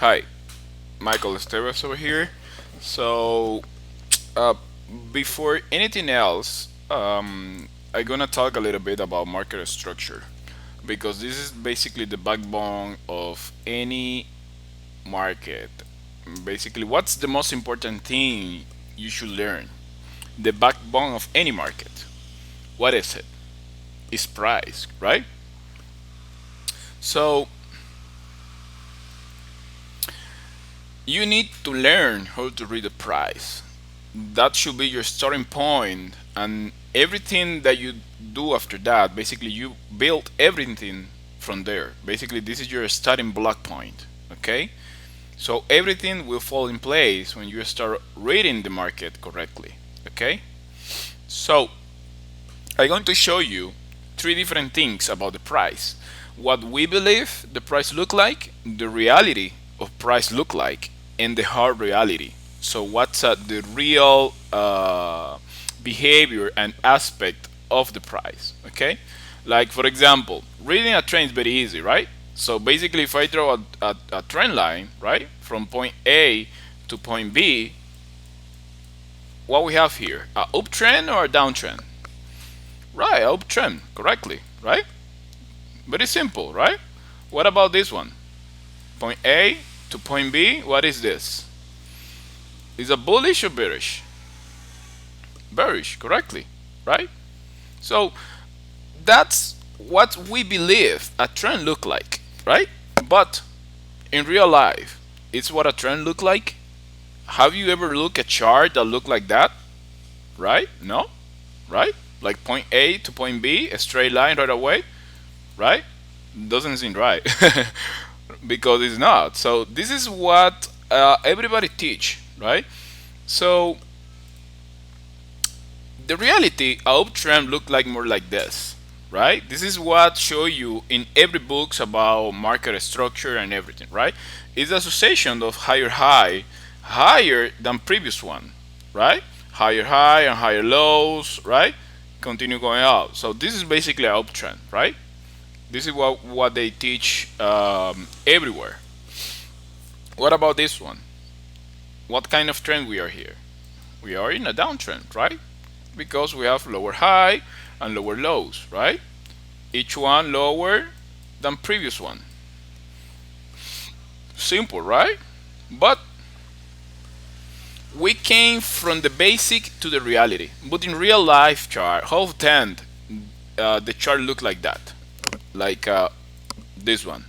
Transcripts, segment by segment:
Hi, Michael Esteves over here. So, uh, before anything else, I'm gonna talk a little bit about market structure because this is basically the backbone of any market. Basically, what's the most important thing you should learn? The backbone of any market. What is it? It's price, right? So, you need to learn how to read the price. That should be your starting point, and everything that you do after that, basically you build everything from there. Basically, this is your starting block point. Okay, so everything will fall in place when you start reading the market correctly. Okay, so I'm going to show you three different things about the price: what we believe the price look like, the reality of price look like, and the hard reality. So what's the real behavior and aspect of the price? Okay, like for example, reading a trend is very easy, right? So basically, if I draw a trend line, right, from point A to point B, what we have here, a uptrend or a downtrend? Right, uptrend, correctly, right? Very simple, right? What about this one? Point A to point B, what is this? Is a bullish or bearish? Bearish, correctly, right? So that's what we believe a trend look like, right? But in real life, it's what a trend look like. Have you ever looked at a chart that look like that? Right? No? Right? Like point A to point B, a straight line right away, right? Doesn't seem right because it's not. So this is what everybody teach, right? So the reality, a uptrend look like more like this, right? This is what show you in every books about market structure and everything, right? It's the association of higher high, higher than previous one, right? Higher high and higher lows, right? Continue going up. So this is basically an uptrend, right? This is what they teach everywhere. What about this one? What kind of trend we are here? We are in a downtrend, right? Because we have lower high and lower lows, right? Each one lower than previous one. Simple, right? But we came from the basic to the reality. But in real life chart, how tend the chart look like that? Like this one.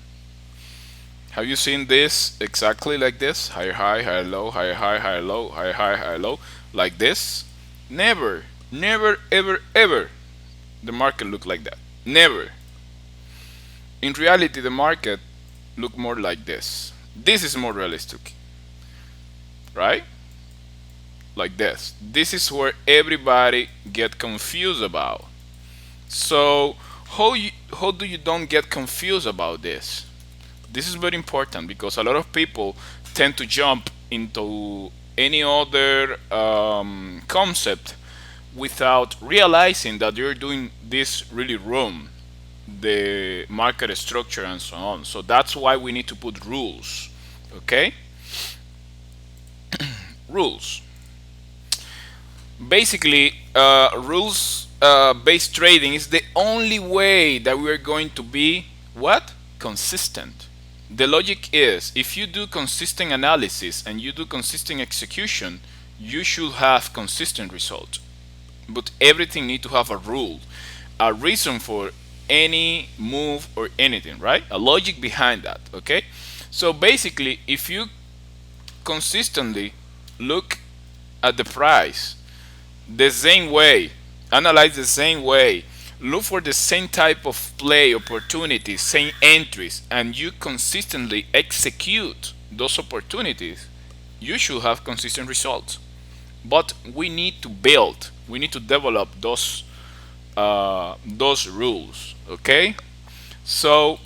Have you seen this exactly like this? Higher high, higher low, higher high, higher low, higher high, higher low, like this? Never, never, ever, ever the market look like that. Never. In reality, the market look more like this. This is more realistic, right? Like this. This is where everybody get confused about. So how do you don't get confused about this? This is very important because a lot of people tend to jump into any other concept without realizing that you're doing this really wrong, the market structure and so on. So that's why we need to put rules. Okay, rules. Basically, rules based trading is the only way that we are going to be what? Consistent. The logic is if you do consistent analysis and you do consistent execution, you should have consistent results. But everything need to have a rule, a reason for any move or anything, right? A logic behind that, okay? So basically, if you consistently look at the price the same way, analyze the same way, look for the same type of play opportunities, same entries, and you consistently execute those opportunities, you should have consistent results. But we need to build, we need to develop those rules. Okay, so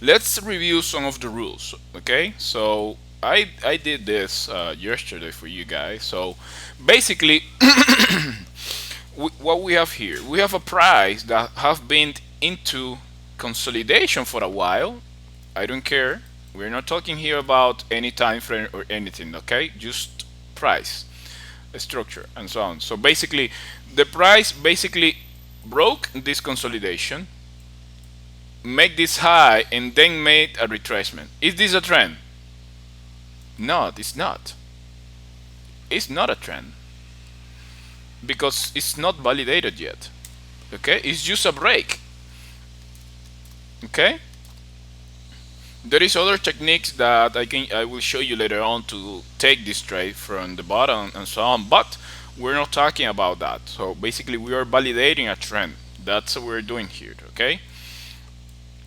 let's review some of the rules. Okay, so I did this yesterday for you guys. So basically, what we have here, we have a price that have been into consolidation for a while. I don't care. We're not talking here about any time frame or anything, okay? Just price, structure, and so on. So basically, the price basically broke this consolidation, make this high, and then made a retracement. Is this a trend? No, it's not. It's not a trend because it's not validated yet. Okay, it's just a break. Okay, there is other techniques that I will show you later on to take this trade from the bottom and so on, but we're not talking about that. So basically we are validating a trend. That's what we're doing here. Okay,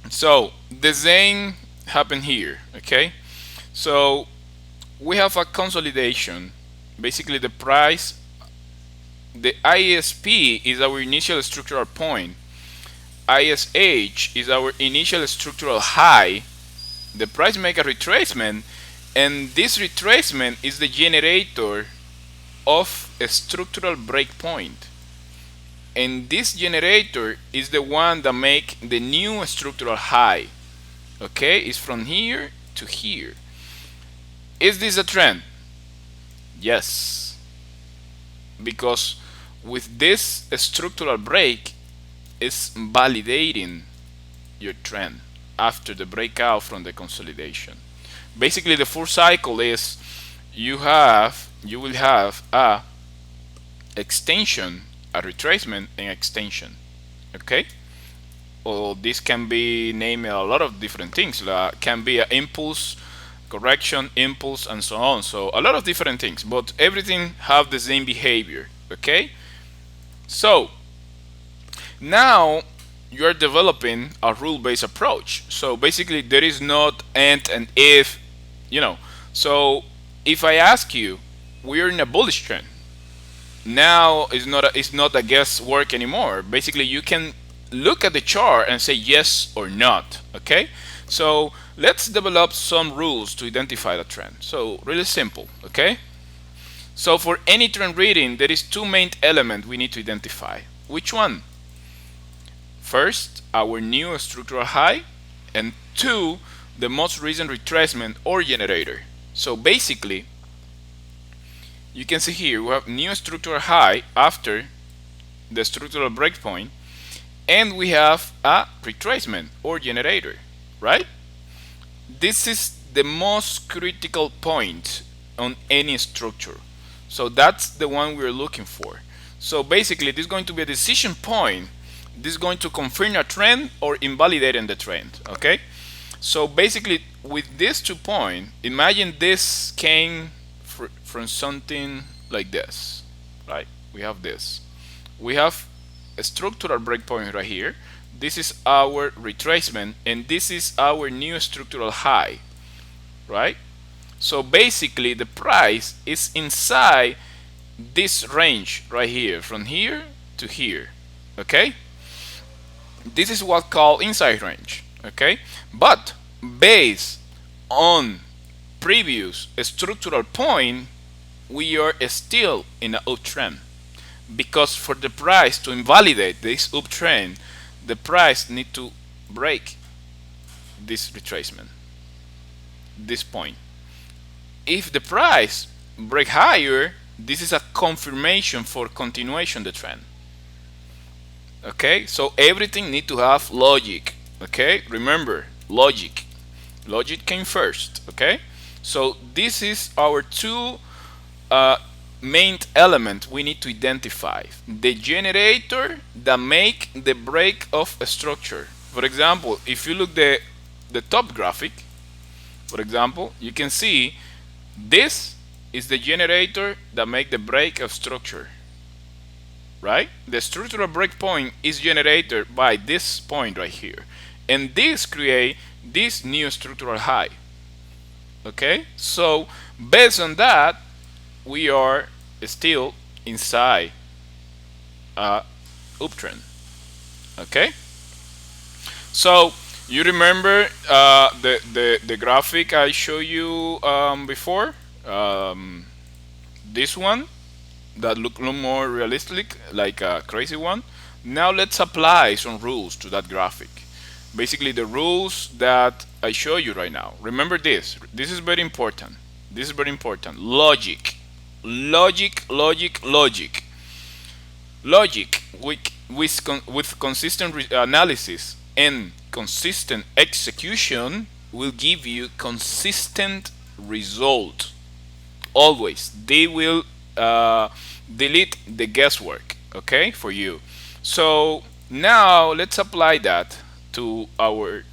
so the same happened here. Okay, so we have a consolidation. Basically the price, the ISP is our initial structural point, ISH is our initial structural high. The price make a retracement, and this retracement is the generator of a structural breakpoint, and this generator is the one that make the new structural high. Okay, it's from here to here. Is this a trend? Yes, because with this structural break is validating your trend after the breakout from the consolidation. Basically the full cycle is you will have a extension, a retracement, and extension. Okay, or this can be named a lot of different things. Can be an impulse, correction, impulse, and so on. So a lot of different things, but everything have the same behavior. Okay, so now you are developing a rule-based approach. So basically there is not and if, so if I ask you, we are in a bullish trend now, it's not a guesswork anymore. Basically you can look at the chart and say yes or not. Okay, so let's develop some rules to identify the trend. So really simple. Okay, so for any trend reading there is two main elements we need to identify. Which one? First, our new structural high, and two, the most recent retracement or generator. So basically, you can see here we have new structural high after the structural breakpoint, and we have a retracement or generator, right? This is the most critical point on any structure. So that's the one we're looking for. So basically, this is going to be a decision point. This is going to confirm a trend or invalidating the trend. Okay, so basically with these 2 points, imagine this came from something like this, right? We have this, we have a structural breakpoint right here. This is our retracement, and this is our new structural high, right? So basically the price is inside this range right here, from here to here. Okay, this is what called inside range. Okay, but based on previous structural point, we are still in an uptrend, because for the price to invalidate this uptrend, the price need to break this retracement, this point. If the price break higher, this is a confirmation for continuation the trend. Okay, so everything need to have logic. Okay, remember, logic came first. Okay, so this is our two main element we need to identify: the generator that make the break of a structure. For example, if you look the top graphic, for example, you can see this is the generator that make the break of structure, right? The structural breakpoint is generated by this point right here, and this create this new structural high. Okay, so based on that, we are still inside a uptrend. Okay, so you remember the graphic I showed you before, this one that look a little more realistic, like a crazy one. Now let's apply some rules to that graphic. basically the rules that I show you right now. Remember this. This is very important. This is very important. Logic. Logic, logic, logic. Logic with consistent analysis and consistent execution will give you consistent result. Always. They will delete the guesswork, okay, for you. So now let's apply that to our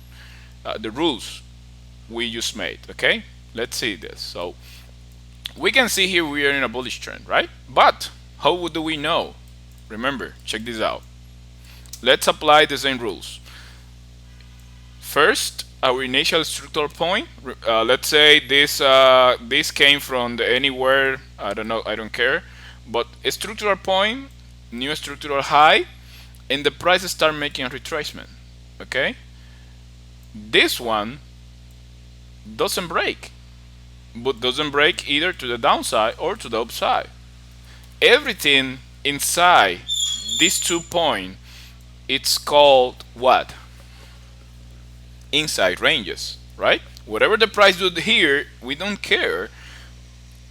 the rules we just made, okay. Let's see this. So we can see here we are in a bullish trend, right? But how do we know? Remember, check this out. Let's apply the same rules. First, our initial structural point. Let's say this came from the anywhere. I don't know. I don't care. But a structural point, new structural high, and the price start making a retracement. Okay. This one doesn't break, but doesn't break either to the downside or to the upside. Everything inside these 2 points, it's called what? Inside ranges, right? Whatever the price do here, we don't care.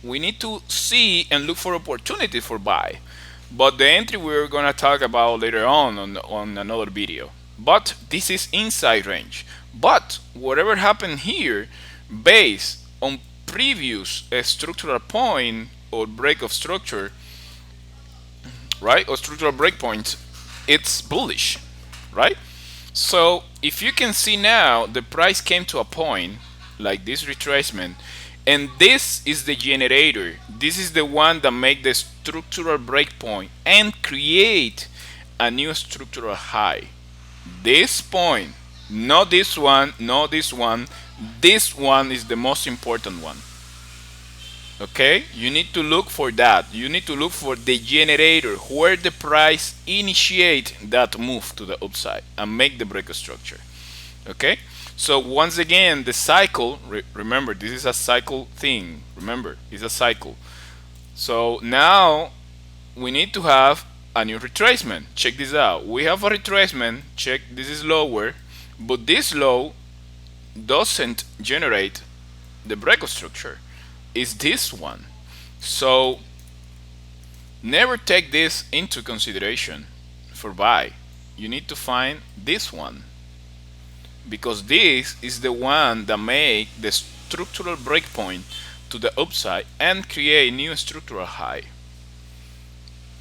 We need to see and look for opportunity for buy. But the entry we're gonna talk about later on another video. But this is inside range. But whatever happened here, based on previous structural point or break of structure, right, or structural breakpoints, it's bullish, right? So if you can see now, the price came to a point like this retracement, and this is the generator. This is the one that make the structural breakpoint and create a new structural high. This point, not this one, not this one. This one is the most important one. Okay, you need to look for that. You need to look for the generator where the price initiate that move to the upside and make the break structure. Okay, so once again, the cycle, remember this is a cycle thing. Remember, it's a cycle. So now we need to have a new retracement. Check this out. We have a retracement. Check, this is lower, but this low doesn't generate the break structure. Is this one. So never take this into consideration for buy. You need to find this one, because this is the one that make the structural breakpoint to the upside and create new structural high.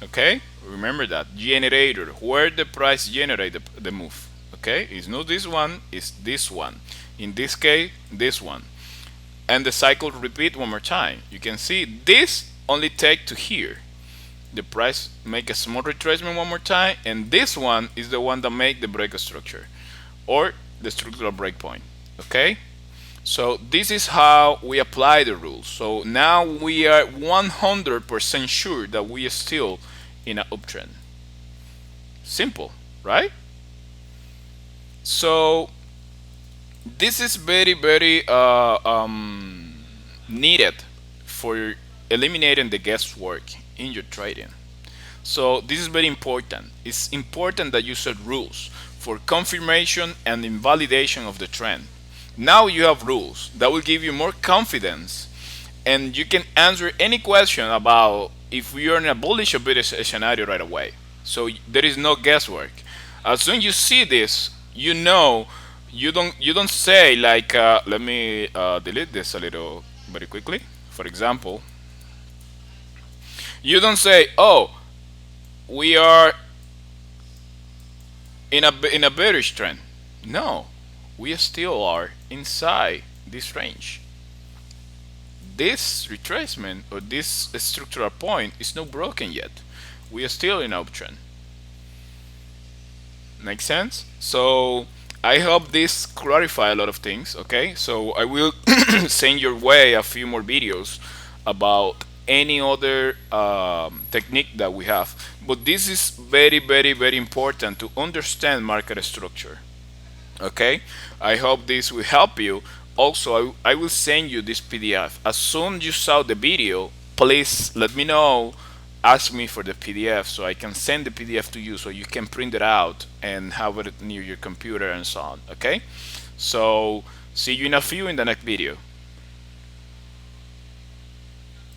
Okay, remember that generator where the price generate the move. Okay, it's not this one, it's this one. In this case, this one. And the cycle repeat one more time. You can see this only take to here. The price make a small retracement one more time, and this one is the one that make the break structure or the structural breakpoint. Okay, so this is how we apply the rules. So now we are 100% sure that we are still in an uptrend. Simple, right? So this is very needed for eliminating the guesswork in your trading. So this is very important. It's important that you set rules for confirmation and invalidation of the trend. Now you have rules that will give you more confidence, and you can answer any question about if you're in a bullish or bearish scenario right away. So there is no guesswork. As soon as you see this, you know. You don't say like let me delete this a little very quickly. For example, you don't say, oh, we are in a bearish trend. No, we still are inside this range. This retracement or this structural point is not broken yet. We are still in uptrend. Make sense? So I hope this clarify a lot of things. Okay, so I will send your way a few more videos about any other technique that we have, but this is very important to understand market structure. Okay, I hope this will help you. Also, I will send you this PDF as soon as you saw the video. Please let me know ask me for the PDF so I can send the PDF to you so you can print it out and have it near your computer and so on. Okay, so see you in a few in the next video.